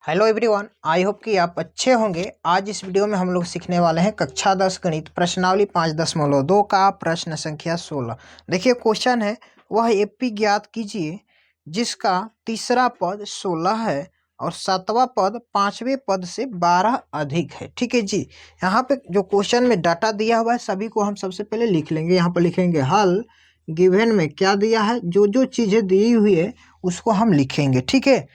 Hello everyone, I hope कि आप अच्छे होंगे। आज इस वीडियो में हम लोग सीखने वाले हैं कक्षा 10 गणित प्रश्नावली 5.2 का प्रश्न संख्या 16। देखिए क्वेश्चन है, वह एपी ज्ञात कीजिए जिसका तीसरा पद 16 है और सातवां पद पांचवें पद से 12 अधिक है। ठीक है जी। यहाँ पे जो क्वेश्चन में डाटा दिया हुआ है सभी को हम सबसे पहले लिख लेंगे। यहाँ पर लिखेंगे हल, गिवन में क्या दिया है, जो जो चीजें दी हुई है उसको हम लिखेंगे। ठीक है।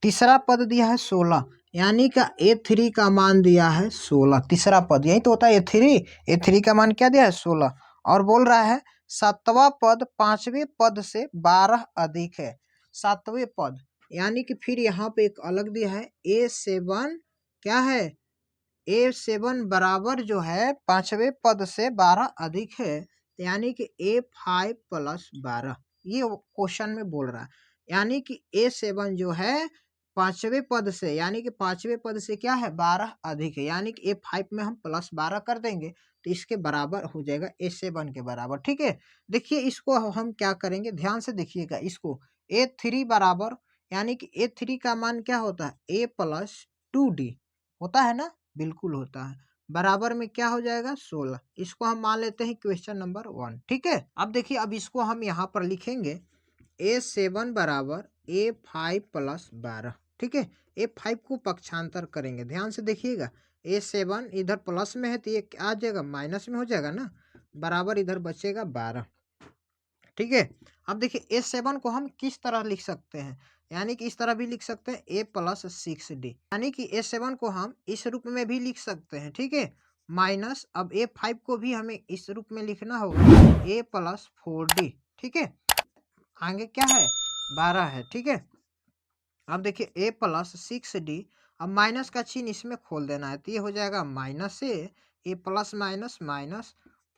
तीसरा पद दिया है 16, यानी का A3 का मान दिया है 16। तीसरा पद यही तो होता है A3 का मान क्या दिया है 16। और बोल रहा है सातवां पद पांचवें पद से 12 अधिक है। सातवें पद यानी कि फिर यहाँ पे एक अलग दिया है A7, क्या है A7 बराबर जो है पांचवें पद से 12 अधिक है, यानी कि A5 प्लस 12। ये क्वेश्चन में बोल रहा है, यानी कि A7 जो है पांचवें पद से, यानी कि पांचवें पद से क्या है 12 अधिक है, यानी कि A5 में हम प्लस 12 कर देंगे तो इसके बराबर हो जाएगा A7 के बराबर। ठीक है। देखिए इसको हम क्या करेंगे, ध्यान से देखिएगा इसको। A3 बराबर, यानी कि A3 का मान क्या होता है A प्लस 2D होता है ना, बिल्कुल होता है। बराबर में क्या हो जाएगा 16। इसको हम मान लेते हैं क्वेश्चन नंबर 1। ठीक है। अब देखिए, अब इसको हम यहाँ पर लिखेंगे A7 बराबर A5 प्लस 12। ठीक है। A5 को पक्षांतर करेंगे, ध्यान से देखिएगा। A7 इधर प्लस में है तो ये आ जाएगा माइनस में हो जाएगा ना, बराबर इधर बचेगा 12। ठीक है। अब देखिए A7 को हम किस तरह लिख सकते हैं, यानी कि इस तरह भी लिख सकते हैं A प्लस 6D, यानी कि A7 को हम इस रूप में भी लिख सकते हैं। ठीक है। माइनस अब A5 को भी हमें इस रूप में लिखना होगा A प्लस 4D। ठीक है। आगे क्या है 12 है। ठीक है। अब देखिए A प्लस 6D, अब माइनस का चिन्ह इसमें खोल देना है तो ये हो जाएगा minus A plus minus minus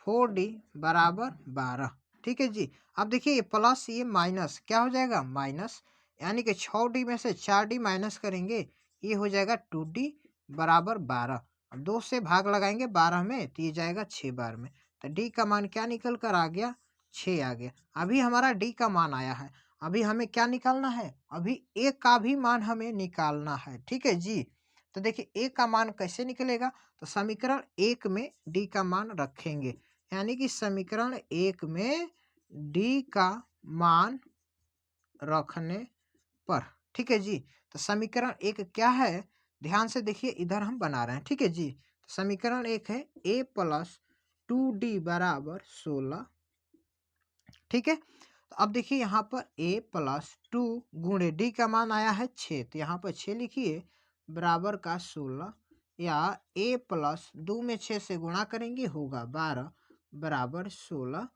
4D बराबर 12। ठीक है जी। अब देखिए ये प्लस ये माइनस क्या हो जाएगा माइनस, यानी कि 6D में से 4D माइनस करेंगे ये हो जाएगा 2D बराबर 12। अब 2 से भाग लगाएंगे 12 में तो ये जाएगा 6 बार में, तो D का मान क्या निकल कर आ गया 6 आ गया। अभी हमारा D का मान आया है, अभी हमें क्या निकालना है, अभी A का भी मान हमें निकालना है। ठीक है जी। तो देखिए A का मान कैसे निकलेगा, तो समीकरण 1 में D का मान रखेंगे, यानी कि समीकरण 1 में D का मान रखने पर। ठीक है जी। तो समीकरण 1 क्या है, ध्यान से देखिए इधर हम बना रहे हैं। ठीक है जी। तो समीकरण 1 है A प्लस 2D बराबर 16। ठीक है। तो अब देखिए यहाँ पर A प्लस 2 गुणे D का मान आया है 6, तो यहाँ पर 6 लिखिए बराबर का 16, या A प्लस 2 में 6 से गुणा करेंगे होगा 12 बराबर 16।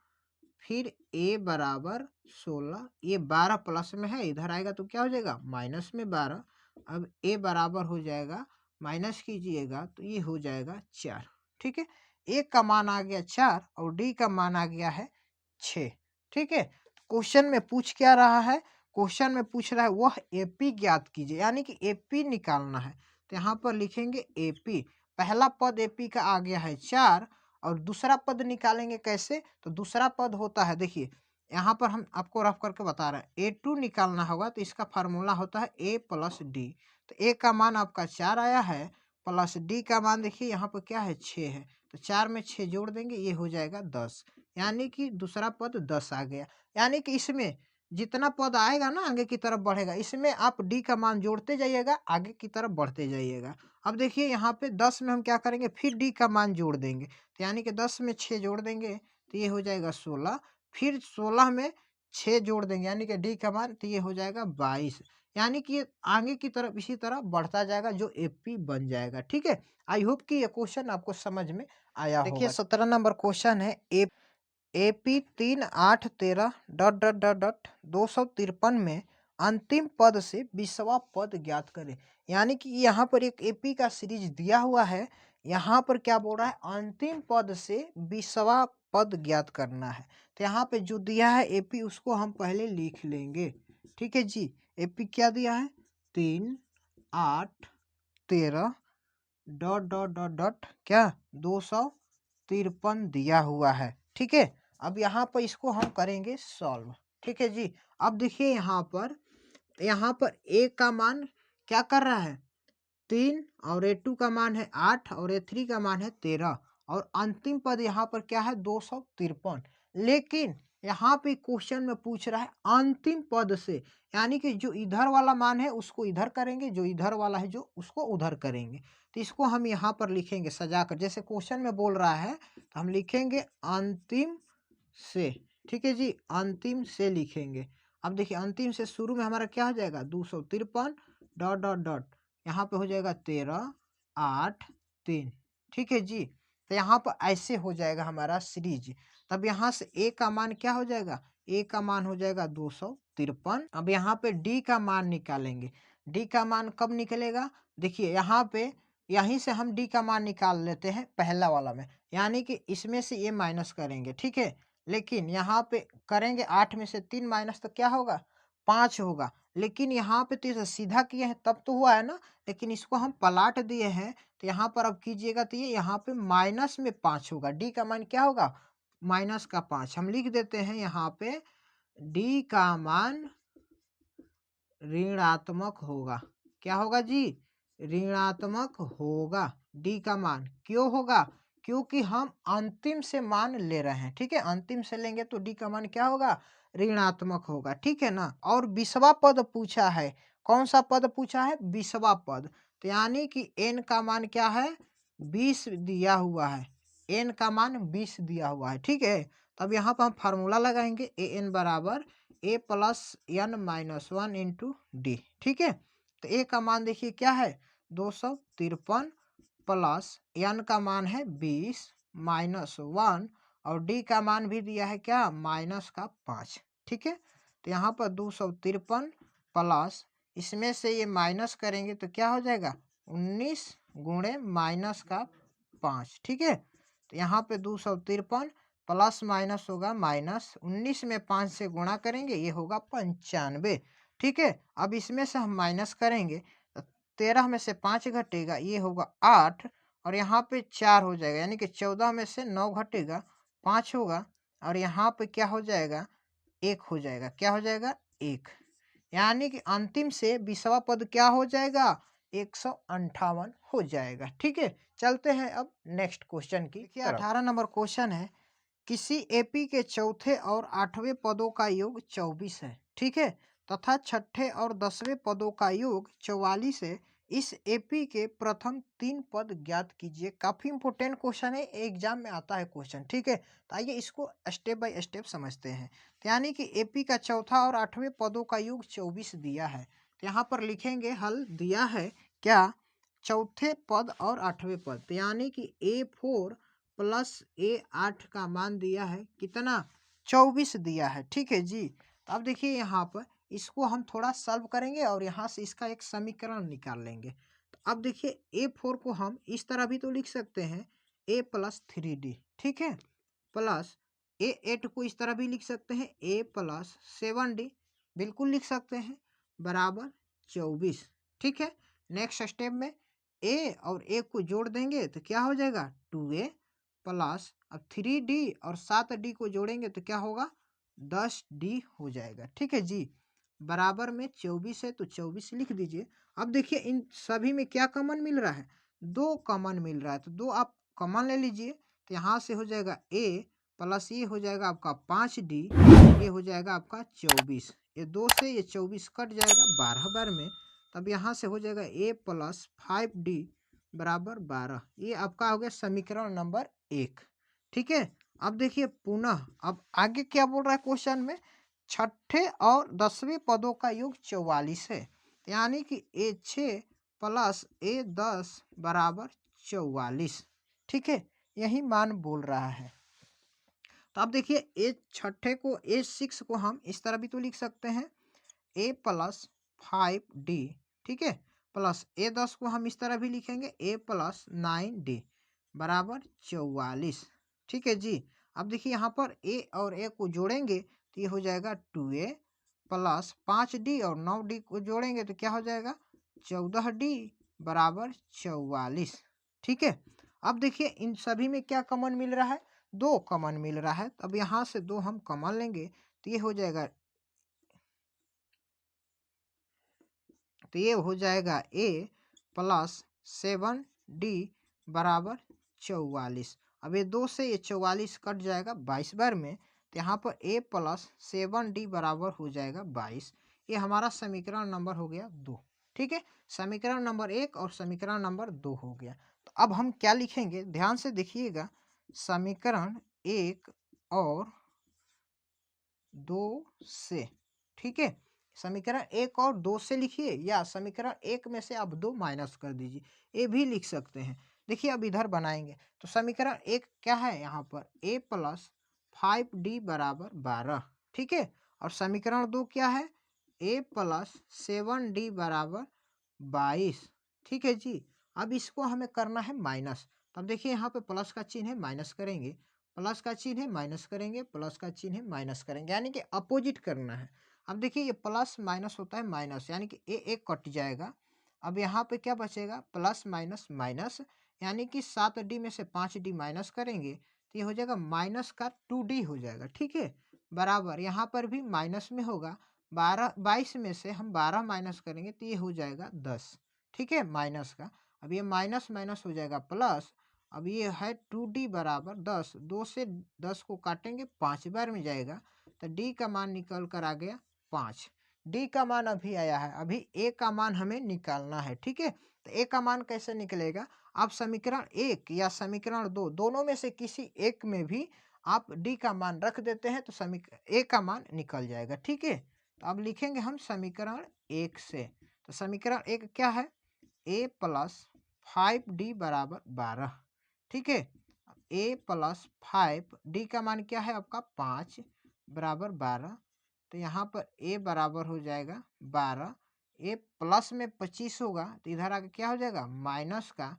फिर A बराबर 16, ये 12 प्लस में है, इधर आएगा तो क्या हो जाएगा माइनस में 12। अब A बराबर हो जाएगा, माइनस कीजिएगा तो ये हो जाएगा 4। ठीक है। A का मान आ गया 4 और D का मान आ गया है 6। ठीक है। क्वेश्चन में पूछ क्या रहा है, क्वेश्चन में पूछ रहा है वह एपी ज्ञात कीजिए, यानी कि एपी निकालना है। तो यहाँ पर लिखेंगे एपी, पहला पद एपी का आ गया है 4 और दूसरा पद निकालेंगे कैसे, तो दूसरा पद होता है, देखिए यहाँ पर हम आपको रफ करके बता रहे हैं A2 निकालना होगा तो इसका फार्मूला होता है A प्लस डी। तो A का मान आपका 4 आया है, प्लस D का मान देखिए यहाँ पर क्या है 6 है, तो 4 में 6 जोड़ देंगे ये हो जाएगा 10, यानी कि दूसरा पद 10 आ गया। यानी कि इसमें जितना पद आएगा ना आगे की तरफ बढ़ेगा, इसमें आप D का मान जोड़ते जाइएगा, आगे की तरफ बढ़ते जाइएगा। अब देखिए यहाँ पे 10 में हम क्या करेंगे, फिर D का मान जोड़ देंगे, तो यानी कि 10 में 6 जोड़ देंगे तो ये हो जाएगा 16। फिर 16 में 6 जोड़ देंगे यानी कि D का मान, तो ये हो जाएगा 22। यानी कि ये आगे की तरफ इसी तरह बढ़ता जाएगा जो एपी बन जाएगा। ठीक है। आई होप कि ये क्वेश्चन आपको समझ में आया होगा। देखिए 17 नंबर क्वेश्चन है AP 3 8 13 dot dot dot dot 253 में अंतिम पद से 20वां पद ज्ञात करें। यानी कि यहाँ पर एक एपी का सीरीज दिया हुआ है, यहाँ पर क्या बोल रहा है अंतिम पद से 20वां पद ज्ञात करना है। तो यहाँ पे जो दिया है एपी उसको हम पहले लिख लेंगे। ठीक है जी। एपी क्या दिया है 3 8 13 डॉट डॉट डॉट डॉट क्या 253 दिया हुआ है। ठीक है। अब यहाँ पर इसको हम करेंगे सॉल्व। ठीक है जी। अब देखिए यहाँ पर ए का मान क्या कर रहा है, 3 और A2 का मान है 8 और A3 का मान है 13 और अंतिम पद यहाँ पर क्या है 253। लेकिन यहाँ पे क्वेश्चन में पूछ रहा है अंतिम पद से, यानी कि जो इधर वाला मान है उसको इधर करेंगे, जो इधर वाला है जो उसको उधर करेंगे। तो इसको हम यहाँ पर लिखेंगे सजाकर, जैसे क्वेश्चन में बोल रहा है तो हम लिखेंगे अंतिम से। ठीक है जी, अंतिम से लिखेंगे। अब देखिए अंतिम से शुरू में हमारा क्या हो जाएगा 253 डॉट डॉट डॉट, यहाँ पे हो जाएगा 13 8 3। ठीक है जी, तो यहाँ पर ऐसे हो जाएगा हमारा सीरीज। तब यहाँ से ए का मान क्या हो जाएगा, ए का मान हो जाएगा 253। अब यहाँ पे डी का मान निकालेंगे। डी का मान कब निकलेगा, देखिए यहाँ पे यहीं से हम डी का मान निकाल लेते हैं पहला वाला में, यानी कि इसमें से ये माइनस करेंगे। ठीक है, लेकिन यहाँ पे करेंगे 8 में से 3 माइनस तो क्या होगा 5 होगा। लेकिन यहाँ पे तो इसे सीधा किए हैं तब तो हुआ है ना, लेकिन इसको हम पलट दिए हैं तो यहाँ पर अब कीजिएगा तो ये यहाँ पे माइनस में 5 होगा। डी का मान क्या होगा माइनस का 5। हम लिख देते हैं यहाँ पे डी का मान ऋणात्मक होगा। क्या होगा जी, ऋणात्मक होगा। डी का मान क्यों होगा, क्योंकि हम अंतिम से मान ले रहे हैं। ठीक है, अंतिम से लेंगे तो डी का मान क्या होगा ऋणात्मक होगा। ठीक है ना। और 20वां पद पूछा है, कौन सा पद पूछा है 20वां पद, तो यानी कि n का मान क्या है 20 दिया हुआ है, n का मान 20 दिया हुआ है। ठीक है, तब यहाँ पर हम फार्मूला लगाएंगे ए एन बराबर A plus N minus 1 into D. ठीक है, तो ए का मान देखिए क्या है 253 प्लस एन का मान है 20 माइनस 1 और डी का मान भी दिया है क्या माइनस का 5। ठीक है, तो यहाँ पर 253 प्लस इसमें से ये माइनस करेंगे तो क्या हो जाएगा 19 गुणे माइनस का 5। ठीक है, तो यहाँ पे 253 प्लस माइनस होगा माइनस, 19 में 5 से गुणा करेंगे ये होगा 95। ठीक है, अब इसमें से हम माइनस करेंगे तो 13 में से 5 घटेगा ये होगा 8 और यहाँ पे 4 हो जाएगा, यानी कि 14 में से 9 घटेगा 5 होगा और यहाँ पे क्या हो जाएगा 1 हो जाएगा। क्या हो जाएगा 1, यानी कि अंतिम से 20वां पद क्या हो जाएगा 158 हो जाएगा। ठीक है, चलते हैं अब नेक्स्ट क्वेश्चन की तरफ। 18 नंबर क्वेश्चन है, किसी एपी के चौथे और 8वें पदों का योग 24 है। ठीक है, तथा छठे और 10वें पदों का योग 44 है। इस एपी के प्रथम 3 पद ज्ञात कीजिए। काफी इंपोर्टेंट क्वेश्चन है, एग्जाम में आता है क्वेश्चन। ठीक है, तो आइए इसको स्टेप बाय स्टेप समझते हैं। तो यानी कि एपी का चौथा और 8वें पदों का योग 24 दिया है, तो यहाँ पर लिखेंगे हल दिया है क्या चौथे पद और 8वें पद, तो यानी कि A4 प्लस A8 का मान दिया है कितना 24 दिया है। ठीक है जी, तो अब देखिए यहाँ पर इसको हम थोड़ा सॉल्व करेंगे और यहाँ से इसका एक समीकरण निकाल लेंगे। तो अब देखिए A4 को हम इस तरह भी तो लिख सकते हैं A प्लस 3D। ठीक है, प्लस A8 को इस तरह भी लिख सकते हैं A प्लस 7D, बिल्कुल लिख सकते हैं, बराबर 24। ठीक है, नेक्स्ट स्टेप में A और A को जोड़ देंगे तो क्या हो जाएगा 2A प्लस अब 3D और 7D को जोड़ेंगे तो क्या होगा 10D हो जाएगा। ठीक है जी, बराबर में 24 है तो 24 लिख दीजिए। अब देखिए इन सभी में क्या कॉमन मिल रहा है 2 कॉमन मिल रहा है, तो 2 आप कॉमन ले लीजिए, तो यहाँ से हो जाएगा A प्लस ये हो जाएगा आपका 5D, ये हो जाएगा आपका 24, ये 2 से ये 24 कट जाएगा 12 बार में, तब यहाँ से हो जाएगा A प्लस 5D बराबर 12। ये आपका हो गया समीकरण नंबर 1। ठीक है, अब देखिए पुनः अब आगे क्या बोल रहा है क्वेश्चन में, छठे और 10वें पदों का योग 44 है, यानी कि A6 प्लस A10 बराबर 44। ठीक है, यही मान बोल रहा है। तो अब देखिए ए छठे को A6 को हम इस तरह भी तो लिख सकते हैं A प्लस 5D। ठीक है, प्लस A10 को हम इस तरह भी लिखेंगे A प्लस 9D बराबर 44। ठीक है जी, अब देखिए यहाँ पर A और A को जोड़ेंगे तो ये हो जाएगा 2A प्लस 5D और 9D को जोड़ेंगे तो क्या हो जाएगा 14D बराबर 44। ठीक है, अब देखिए इन सभी में क्या कॉमन मिल रहा है 2 कॉमन मिल रहा है, अब यहाँ से 2 हम कॉमन लेंगे तो ये हो जाएगा, तो ये हो जाएगा A प्लस 7d बराबर 44। अब ये 2 से ये 44 कट जाएगा 22 बार में, तो यहाँ पर a प्लस 7d बराबर हो जाएगा 22। ये हमारा समीकरण नंबर हो गया 2। ठीक है, समीकरण नंबर 1 और समीकरण नंबर 2 हो गया। तो अब हम क्या लिखेंगे, ध्यान से देखिएगा। समीकरण 1 और 2 से, ठीक है, समीकरण 1 और 2 से लिखिए, या समीकरण 1 में से आप 2 माइनस कर दीजिए, ये भी लिख सकते हैं। देखिए अब इधर बनाएंगे तो समीकरण 1 क्या है, यहाँ पर a प्लस 5d बराबर 12। ठीक है, और समीकरण 2 क्या है, a प्लस 7d बराबर 22। ठीक है जी, अब इसको हमें करना है माइनस। तो अब देखिए यहाँ पे प्लस का चिन्ह है, माइनस करेंगे, प्लस का चिन्ह है माइनस करेंगे, प्लस का चिन्ह है माइनस करेंगे, यानी कि अपोजिट करना है। अब देखिए ये प्लस माइनस होता है माइनस, यानी कि ए एक कट जाएगा। अब यहाँ पे क्या बचेगा, प्लस माइनस माइनस, यानी कि 7d में से 5d माइनस करेंगे तो ये हो जाएगा माइनस का 2d हो जाएगा। ठीक है, बराबर यहाँ पर भी माइनस में होगा, 22 में से हम 12 माइनस करेंगे तो ये हो जाएगा 10। ठीक है, माइनस का, अब ये माइनस माइनस हो जाएगा प्लस। अब ये है 2d बराबर 10, 2 से 10 को काटेंगे 5 बार में जाएगा, तो d का मान निकल कर आ गया 5। d का मान अभी आया है, अभी a का मान हमें निकालना है। ठीक है, तो a का मान कैसे निकलेगा, आप समीकरण 1 या समीकरण 2 दोनों में से किसी एक में भी आप d का मान रख देते हैं तो a का मान निकल जाएगा। ठीक है, तो अब लिखेंगे हम समीकरण 1 से, तो समीकरण 1 क्या है, a प्लस 5d बराबर 12। ठीक है, a प्लस 5d का मान क्या है आपका 5 बराबर 12, तो यहाँ पर a बराबर हो जाएगा 12, a प्लस में 25 होगा तो इधर आके क्या हो जाएगा, माइनस का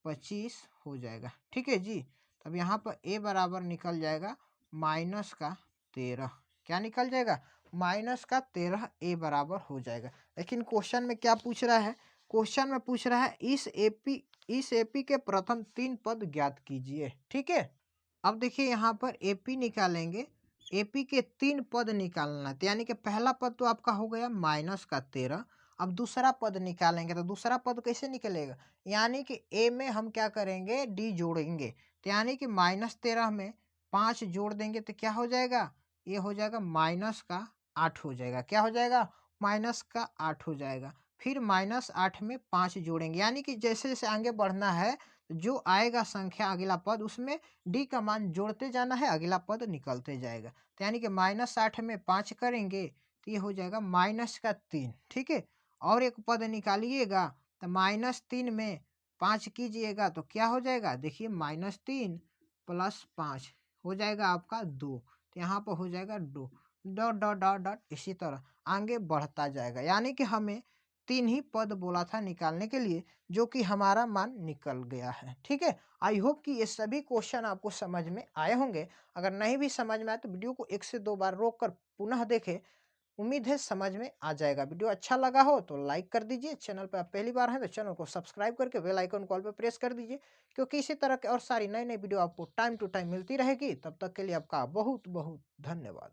25 हो जाएगा। ठीक है जी, तब यहाँ पर a बराबर निकल जाएगा माइनस का 13। क्या निकल जाएगा, माइनस का 13 a बराबर हो जाएगा। लेकिन क्वेश्चन में क्या पूछ रहा है, क्वेश्चन में पूछ रहा है इस एपी के प्रथम 3 पद ज्ञात कीजिए। ठीक है, अब देखिए यहाँ पर एपी निकालेंगे, एपी के 3 पद निकालना है, तो यानी कि पहला पद तो आपका हो गया माइनस का 13। अब दूसरा पद निकालेंगे तो दूसरा पद कैसे निकलेगा, यानी कि ए में हम क्या करेंगे, डी जोड़ेंगे, तो यानी कि -13 में 5 जोड़ देंगे तो क्या हो जाएगा, ये हो जाएगा माइनस का 8 हो जाएगा। क्या हो जाएगा, माइनस का 8 हो जाएगा। फिर -8 में 5 जोड़ेंगे, यानी कि जैसे जैसे आगे बढ़ना है जो आएगा संख्या अगला पद उसमें डी का मान जोड़ते जाना है, अगला पद निकलते जाएगा। तो यानी कि -8 में 5 करेंगे तो ये हो जाएगा माइनस का 3। ठीक है, और एक पद निकालिएगा तो -3 में 5 कीजिएगा तो क्या हो जाएगा, देखिए -3 + 5 हो जाएगा आपका 2, तो यहाँ पर हो जाएगा 2, डॉट डॉट डॉट डॉट इसी तरह आगे बढ़ता जाएगा। यानी कि हमें 3 ही पद बोला था निकालने के लिए, जो कि हमारा मान निकल गया है। ठीक है, आई होप कि ये सभी क्वेश्चन आपको समझ में आए होंगे। अगर नहीं भी समझ में आए तो वीडियो को 1 से 2 बार रोक कर पुनः देखें, उम्मीद है समझ में आ जाएगा। वीडियो अच्छा लगा हो तो लाइक कर दीजिए, चैनल पर आप पहली बार हैं तो चैनल को सब्सक्राइब करके बेल आइकन कॉल पर प्रेस कर दीजिए, क्योंकि इसी तरह के और सारी नई नई वीडियो आपको टाइम टू टाइम मिलती रहेगी। तब तक के लिए आपका बहुत बहुत धन्यवाद।